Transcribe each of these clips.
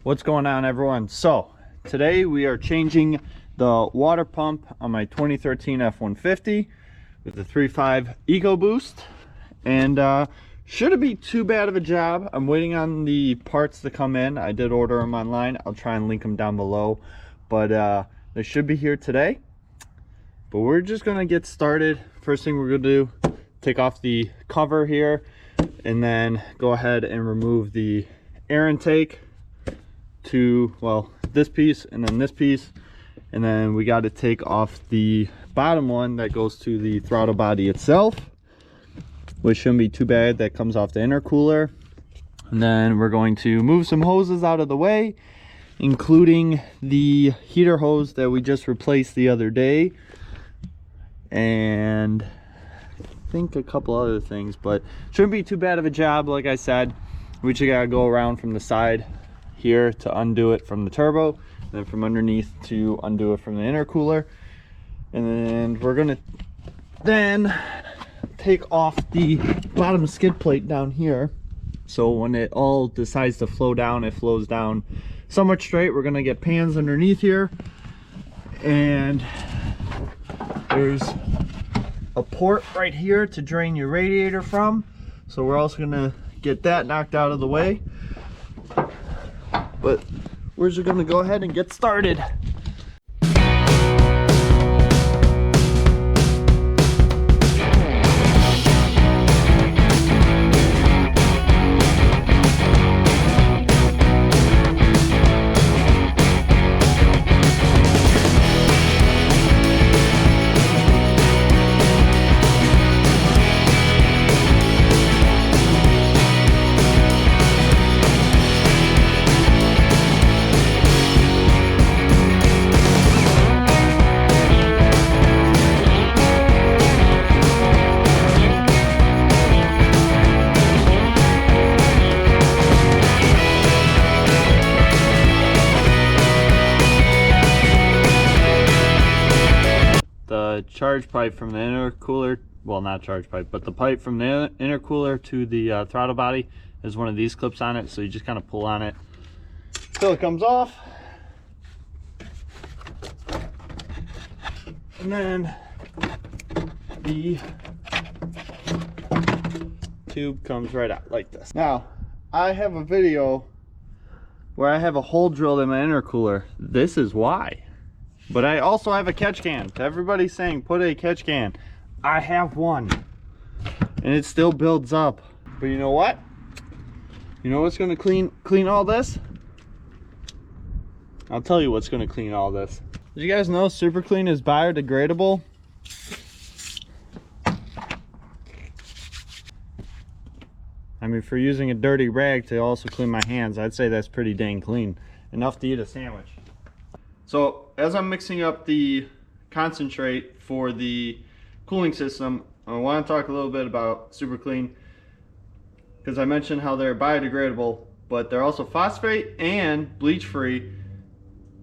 What's going on, everyone? So today we are changing the water pump on my 2013 F150 with the 3.5 Ecoboost, and shouldn't be too bad of a job. I'm waiting on the parts to come in. I did order them online. I'll try and link them down below, but they should be here today. But we're just gonna get started. First thing we're gonna do, take off the cover here and then go ahead and remove the air intake to, well, this piece and then this piece, and then we got to take off the bottom one that goes to the throttle body itself, which shouldn't be too bad. That comes off the intercooler. And then we're going to move some hoses out of the way, including the heater hose that we just replaced the other day, and I think a couple other things, but shouldn't be too bad of a job. Like I said, we just gotta go around from the side here to undo it from the turbo, and then from underneath to undo it from the intercooler. And then we're gonna then take off the bottom skid plate down here, so when it all decides to flow down, it flows down somewhat straight. We're gonna get pans underneath here, and there's a port right here to drain your radiator from, so we're also gonna get that knocked out of the way. But we're just gonna go ahead and get started. The charge pipe from the intercooler, well, not charge pipe, but the pipe from the intercooler to the throttle body is one of these clips on it, so you just kind of pull on it till it comes off, and then the tube comes right out like this. Now I have a video where I have a hole drilled in my intercooler. This is why. But I also have a catch can. To everybody saying put a catch can, I have one, and it still builds up. But you know what? You know what's gonna clean all this? I'll tell you what's gonna clean all this. Did you guys know Super Clean is biodegradable? I mean, for using a dirty rag to also clean my hands, I'd say that's pretty dang clean. Enough to eat a sandwich. So as I'm mixing up the concentrate for the cooling system, I want to talk a little bit about Super Clean, because I mentioned how they're biodegradable, but they're also phosphate and bleach free,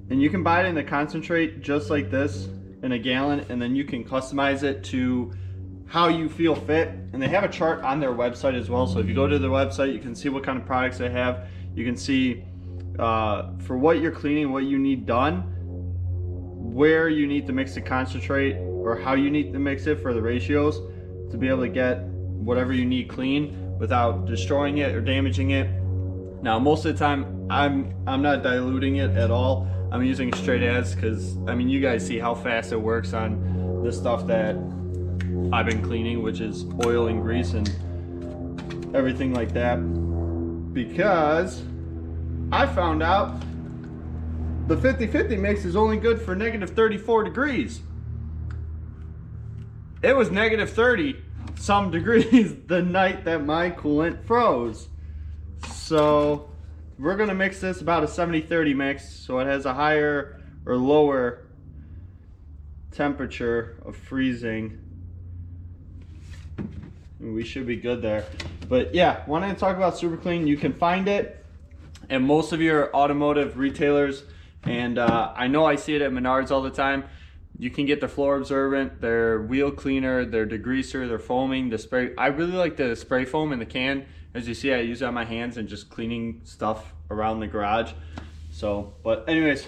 and you can buy it in the concentrate just like this in a gallon, and then you can customize it to how you feel fit. And they have a chart on their website as well, so if you go to their website, you can see what kind of products they have. You can see for what you're cleaning, what you need done, where you need to mix the concentrate, or how you need to mix it for the ratios to be able to get whatever you need clean without destroying it or damaging it. Now most of the time I'm not diluting it at all. I'm using straight as, because I mean, you guys see how fast it works on the stuff that I've been cleaning, which is oil and grease and everything like that, because I found out the 50/50 mix is only good for negative 34 degrees. It was negative 30 some degrees the night that my coolant froze. So we're gonna mix this about a 70-30 mix, so it has a higher or lower temperature of freezing. And we should be good there. But yeah, wanted to talk about Super Clean. You can find it at most of your automotive retailers, and I know I see it at Menards all the time. You can get the floor absorbent, their wheel cleaner, their degreaser, their foaming, the spray. I really like the spray foam in the can. As you see, I use it on my hands and just cleaning stuff around the garage. So, but anyways,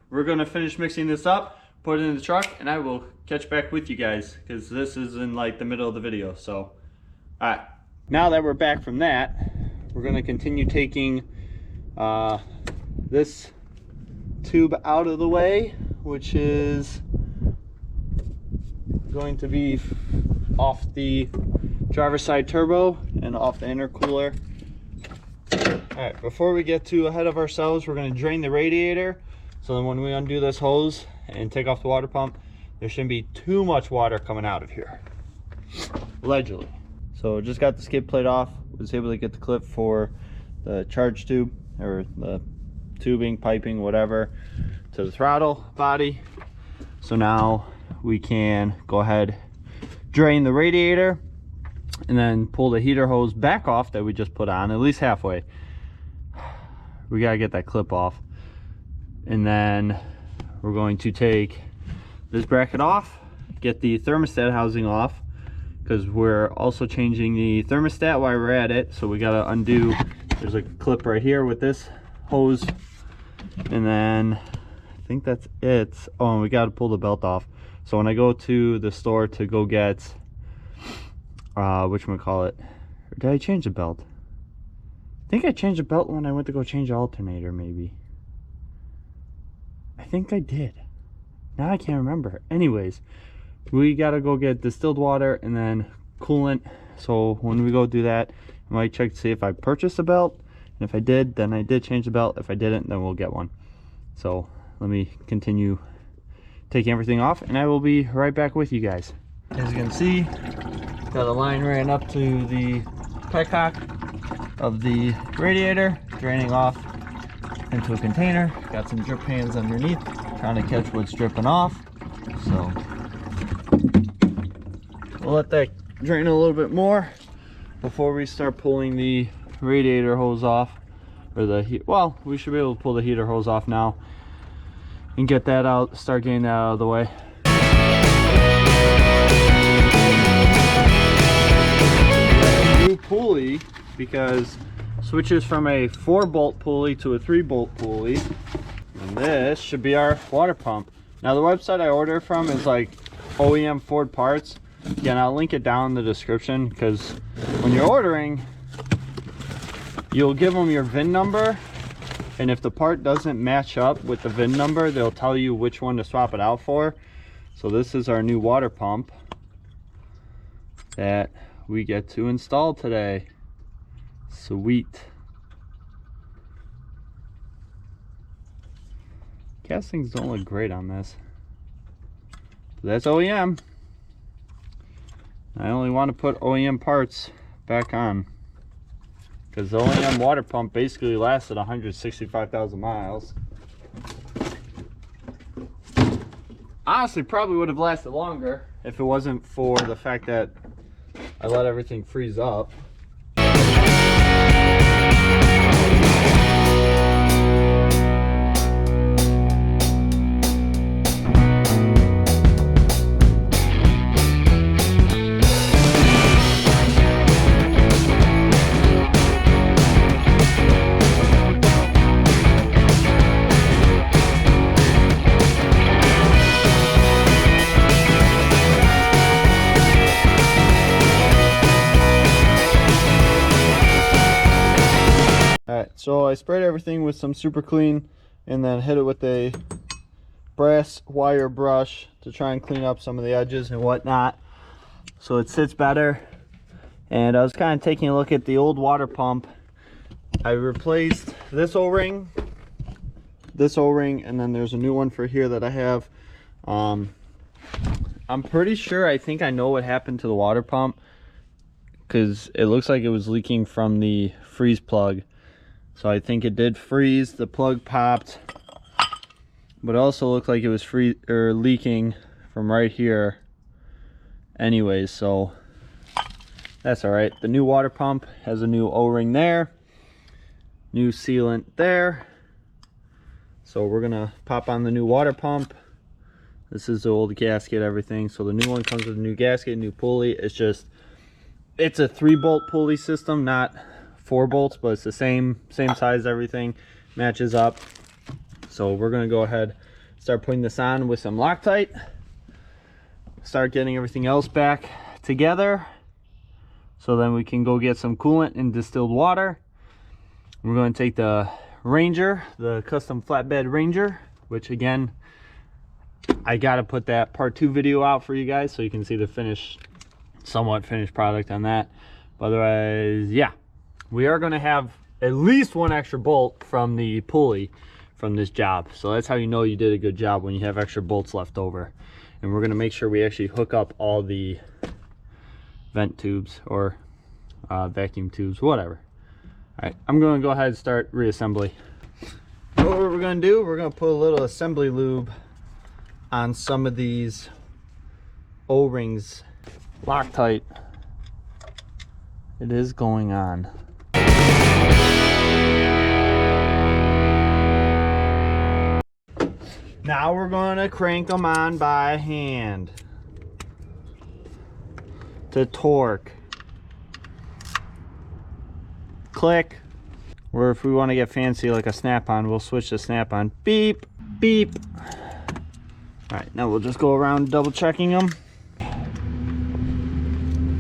we're gonna finish mixing this up, put it in the truck, and I will catch back with you guys because this is in like the middle of the video. So, all right. Now that we're back from that, we're gonna continue taking this tube out of the way, which is going to be off the driver's side turbo and off the intercooler. All right, before we get too ahead of ourselves, we're going to drain the radiator, so then when we undo this hose and take off the water pump, there shouldn't be too much water coming out of here, allegedly. So just got the skid plate off, was able to get the clip for the charge tube, or the tubing, piping, whatever, to the throttle body. So now we can go ahead, drain the radiator, and then pull the heater hose back off that we just put on, at least halfway. We gotta get that clip off. And then we're going to take this bracket off, get the thermostat housing off, because we're also changing the thermostat while we're at it. So we gotta undo, there's a clip right here with this hose. And then I think that's it. Oh, and we gotta pull the belt off. So when I go to the store to go get, whatchamacallit, or did I change the belt? I think I changed the belt when I went to go change the alternator, maybe. I think I did. Now I can't remember. Anyways, we gotta go get distilled water and then coolant. So when we go do that, I might check to see if I purchased a belt. And if I did, then I did change the belt. If I didn't, then we'll get one. So let me continue taking everything off, and I will be right back with you guys. As you can see, got a line ran up to the petcock of the radiator, draining off into a container. Got some drip pans underneath, trying to catch what's dripping off. So we'll let that drain a little bit more before we start pulling the radiator hose off, or the well, we should be able to pull the heater hose off now and get that out, start getting that out of the way. New pulley, because switches from a 4-bolt pulley to a 3-bolt pulley, and this should be our water pump. Now the website I order from is like OEM Ford parts. Again, I'll link it down in the description, because when you're ordering, you'll give them your VIN number, and if the part doesn't match up with the VIN number, they'll tell you which one to swap it out for. So this is our new water pump that we get to install today. Sweet. Castings don't look great on this, but that's OEM. I only want to put OEM parts back on, because the OEM water pump basically lasted 165,000 miles. Honestly, probably would have lasted longer if it wasn't for the fact that I let everything freeze up. So I sprayed everything with some super clean and then hit it with a brass wire brush to try and clean up some of the edges and whatnot, so it sits better. And I was kind of taking a look at the old water pump. I replaced this O-ring, and then there's a new one for here that I have. I'm pretty sure, I think I know what happened to the water pump, because it looks like it was leaking from the freeze plug. So I think it did freeze, the plug popped, but it also looked like it was leaking from right here anyways, so that's all right. The new water pump has a new O-ring there, new sealant there. So we're gonna pop on the new water pump. This is the old gasket, everything. So the new one comes with a new gasket, new pulley. It's a 3-bolt pulley system, not 4 bolts, but it's the same size, everything matches up. So we're gonna go ahead, start putting this on with some Loctite, start getting everything else back together, so then we can go get some coolant and distilled water. We're going to take the Ranger, the custom flatbed Ranger, which again, I gotta put that part 2 video out for you guys so you can see the finished, somewhat finished product on that. But otherwise, yeah, we are going to have at least one extra bolt from the pulley from this job. So that's how you know you did a good job, when you have extra bolts left over. And we're going to make sure we actually hook up all the vent tubes or vacuum tubes, whatever. All right, I'm going to go ahead and start reassembly. What we're going to do, we're going to put a little assembly lube on some of these O-rings. Loctite, it is going on. Now we're going to crank them on by hand to torque. Click. Or if we want to get fancy like a snap-on, we'll switch to snap-on. Beep, beep. All right, now we'll just go around double checking them. All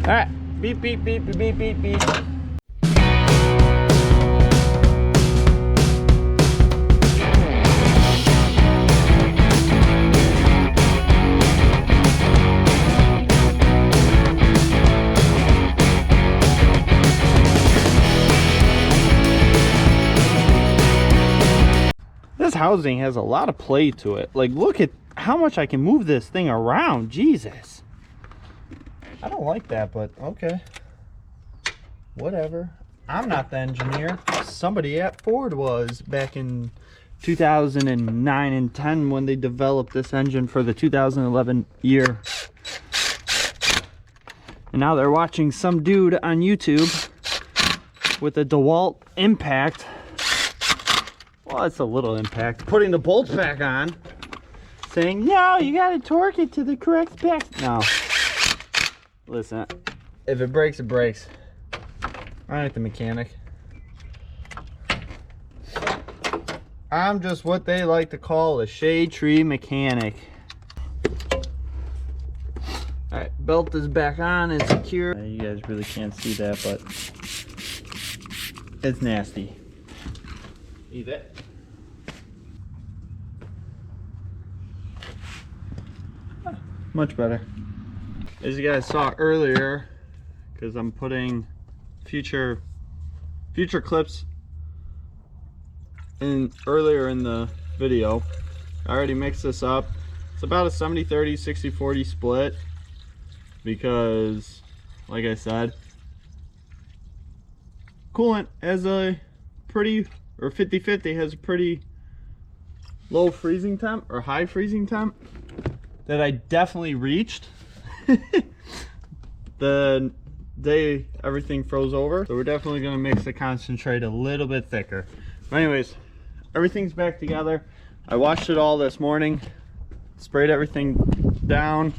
right, beep, beep, beep, beep, beep, beep, beep. This housing has a lot of play to it. Like, look at how much I can move this thing around. Jesus. I don't like that, but okay. Whatever. I'm not the engineer. Somebody at Ford was back in 2009 and 10 when they developed this engine for the 2011 year. And now they're watching some dude on YouTube with a DeWalt Impact. Well, it's a little impact. Putting the bolts back on. Saying, no, you gotta torque it to the correct spec. No. Listen, if it breaks, it breaks. I ain't the mechanic. I'm just what they like to call a shade tree mechanic. Alright, belt is back on and secure. You guys really can't see that, but it's nasty. Leave it. Much better. As you guys saw earlier, because I'm putting future clips in earlier in the video, I already mixed this up. It's about a 70-30, 60-40 split, because like I said, coolant has a pretty, or 50-50 has a pretty low freezing temp or high freezing temp that I definitely reached the day everything froze over. So we're definitely going to mix the concentrate a little bit thicker. But anyways, everything's back together. I washed it all this morning, sprayed everything down,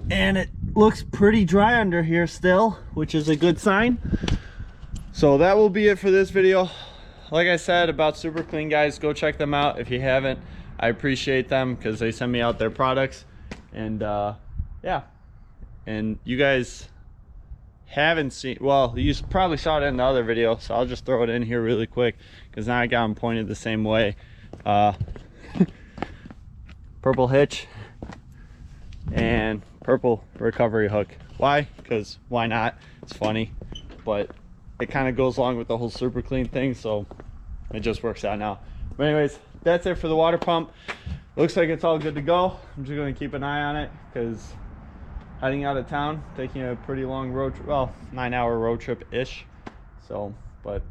and it looks pretty dry under here still, which is a good sign. So that will be it for this video. Like I said about Super Clean, guys, go check them out if you haven't. I appreciate them because they send me out their products, and yeah. And you guys haven't seen, well, you probably saw it in the other video, so I'll just throw it in here really quick because now I got them pointed the same way. Purple hitch and purple recovery hook. Why? Because why not? It's funny, but it kind of goes along with the whole Super Clean thing, so it just works out now. But anyways, that's it for the water pump. Looks like it's all good to go. I'm just going to keep an eye on it because heading out of town, taking a pretty long road trip, well, 9-hour road trip ish. So, but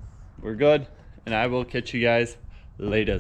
we're good, and I will catch you guys later.